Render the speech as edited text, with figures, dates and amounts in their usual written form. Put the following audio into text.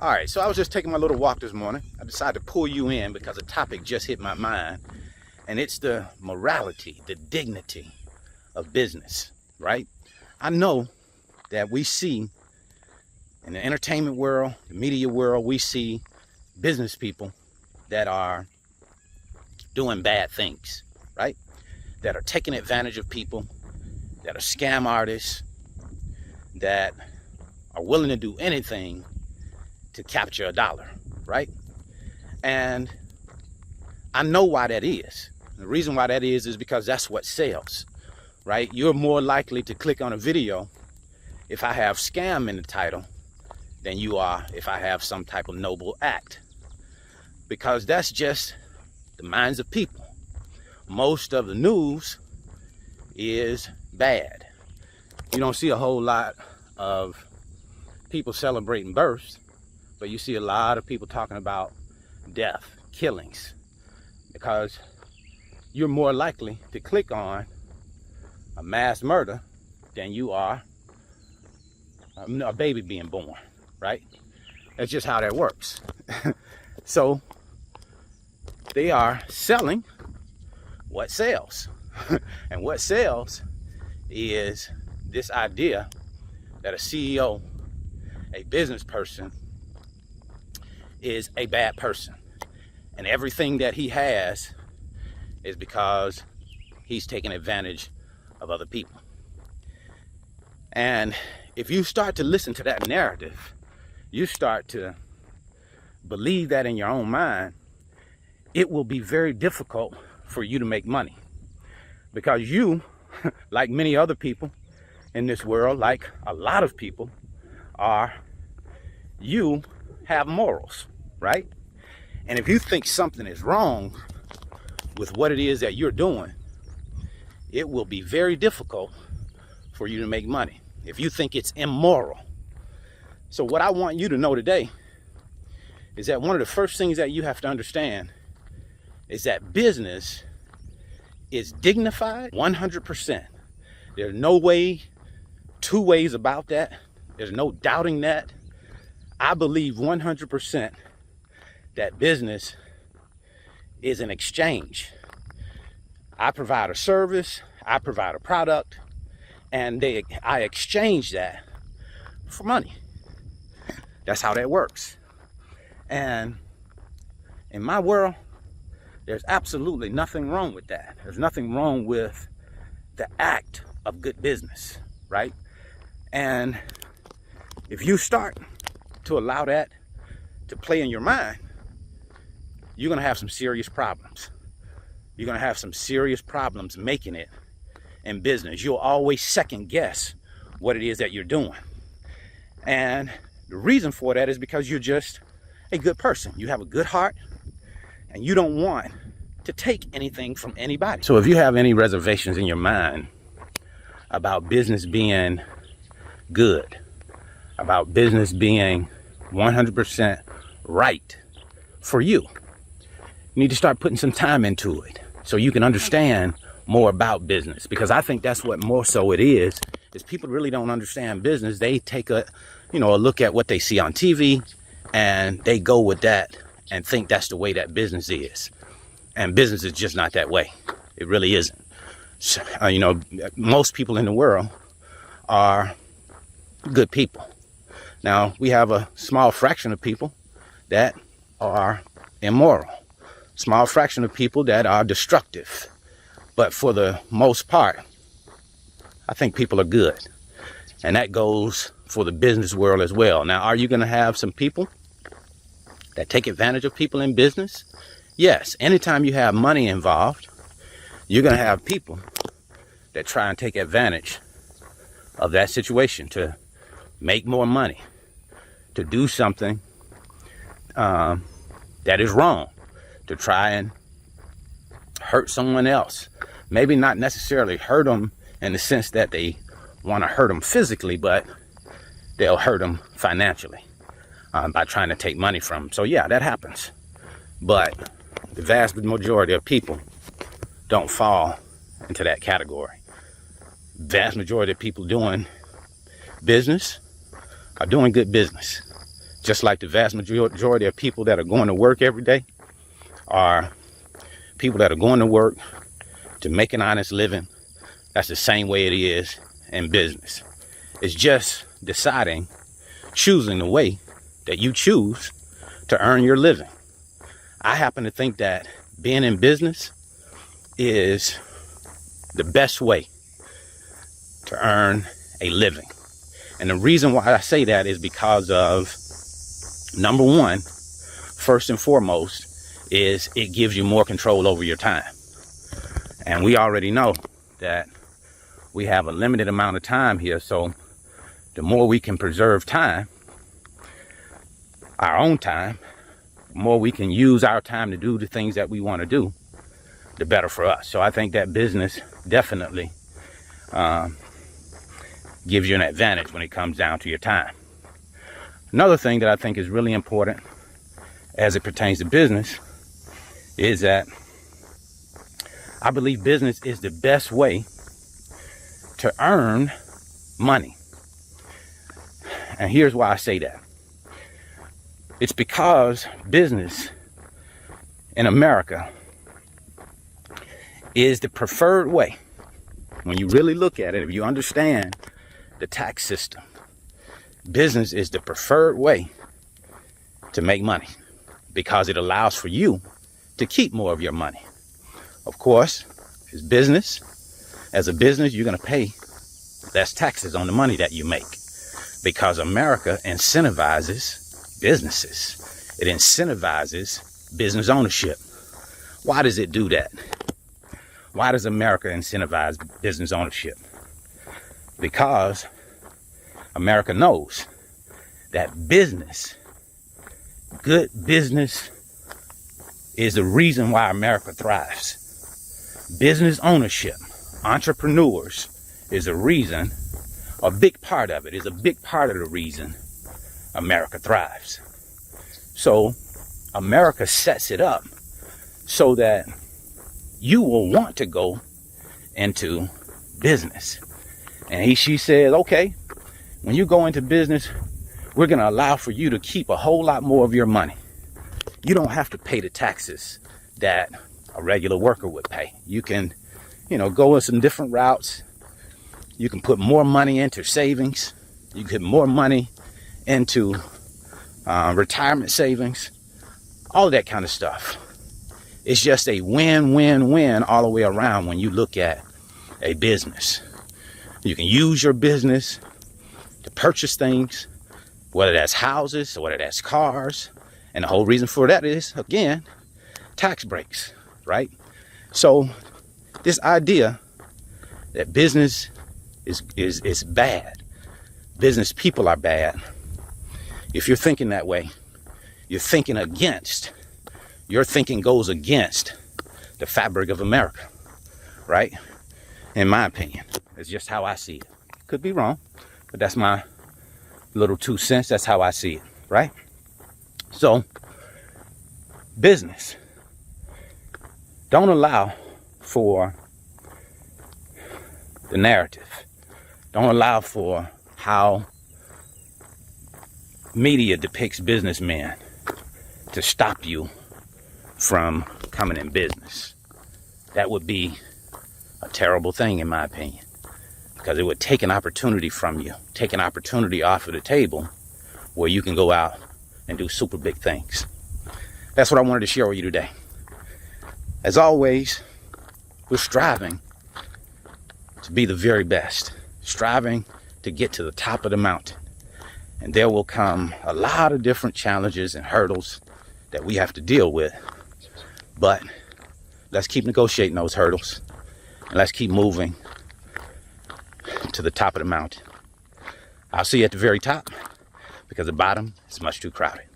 All right, so I was just taking my little walk this morning. I decided to pull you in because a topic just hit my mind, and it's the morality, the dignity of business, right? I know that we see in the entertainment world, the media world, we see business people that are doing bad things, right? That are taking advantage of people, that are scam artists, that are willing to do anything to capture a dollar, right? And I know why that is. The reason why that is because that's what sells, right? You're more likely to click on a video if I have scam in the title than you are if I have some type of noble act, because that's just the minds of people. Most of the news is bad. You don't see a whole lot of people celebrating births, but you see a lot of people talking about death, killings, because you're more likely to click on a mass murder than you are a baby being born, right? That's just how that works. So they are selling what sells. And what sells is this idea that a CEO, a business person, is a bad person, and everything that he has is because he's taking advantage of other people. And if you start to listen to that narrative, you start to believe that in your own mind, it will be very difficult for you to make money, because you, like many other people in this world, like a lot of people you have morals, right? And if you think something is wrong with what it is that you're doing, it will be very difficult for you to make money if you think it's immoral. So what I want you to know today is that one of the first things that you have to understand is that business is dignified 100%. There's no way, two ways about that. There's no doubting that. I believe 100% that business is an exchange. I provide a service, I provide a product, and I exchange that for money. That's how that works. And in my world, there's absolutely nothing wrong with that. There's nothing wrong with the act of good business, right? And if you start to allow that to play in your mind, you're going to have some serious problems. You're going to have some serious problems making it in business. You'll always second guess what it is that you're doing. And the reason for that is because you're just a good person. You have a good heart, and you don't want to take anything from anybody. So if you have any reservations in your mind about business being good, about business being 100% right for you, you need to start putting some time into it so you can understand more about business. Because I think that's what more so it is people really don't understand business. They take a look at what they see on TV, and they go with that and think that's the way that business is. And business is just not that way. It really isn't. So, most people in the world are good people. Now, we have a small fraction of people that are immoral, small fraction of people that are destructive. But for the most part, I think people are good. And that goes for the business world as well. Now, are you going to have some people that take advantage of people in business? Yes. Anytime you have money involved, you're going to have people that try and take advantage of that situation to make more money, to do something that is wrong, to try and hurt someone else. Maybe not necessarily hurt them in the sense that they want to hurt them physically, but they'll hurt them financially by trying to take money from them. So yeah, that happens. But the vast majority of people don't fall into that category. Vast majority of people doing business are doing good business. just like the vast majority of people that are going to work every day are people that are going to work to make an honest living. That's the same way it is in business. It's just choosing the way that you choose to earn your living. I happen to think that being in business is the best way to earn a living. And the reason why I say that is because of, number one, first and foremost, is it gives you more control over your time. And we already know that we have a limited amount of time here, so the more we can preserve time, our own time, the more we can use our time to do the things that we want to do, the better for us. So I think that business definitely gives you an advantage when it comes down to your time. Another thing that I think is really important as it pertains to business is that I believe business is the best way to earn money. And here's why I say that. It's because business in America is the preferred way. When you really look at it, if you understand the tax system, business is the preferred way to make money because it allows for you to keep more of your money. Of course, as a business, you're going to pay less taxes on the money that you make because America incentivizes businesses. It incentivizes business ownership. Why does it do that? Why does America incentivize business ownership? Because America knows that good business is the reason why America thrives. Business ownership, entrepreneurs is a big part of the reason America thrives. So America sets it up so that you will want to go into business. And she said, okay, when you go into business, we're going to allow for you to keep a whole lot more of your money. You don't have to pay the taxes that a regular worker would pay. You can, go in some different routes. You can put more money into savings. You can put more money into retirement savings, all of that kind of stuff. It's just a win-win-win all the way around when you look at a business. You can use your business to purchase things, whether that's houses or whether that's cars. And the whole reason for that is, again, tax breaks, right? So this idea that business is bad, business people are bad, if you're thinking that way, your thinking goes against the fabric of America, right? In my opinion, it's just how I see it. Could be wrong, but that's my little 2 cents. That's how I see it, right? So, business, don't allow for the narrative. Don't allow for how media depicts businessmen to stop you from coming in business. That would be a terrible thing, in my opinion, because it would take an opportunity from you, take an opportunity off of the table where you can go out and do super big things. That's what I wanted to share with you today. As always, we're striving to be the very best, striving to get to the top of the mountain. And there will come a lot of different challenges and hurdles that we have to deal with. But let's keep negotiating those hurdles. And let's keep moving to the top of the mountain. I'll see you at the very top, because the bottom is much too crowded.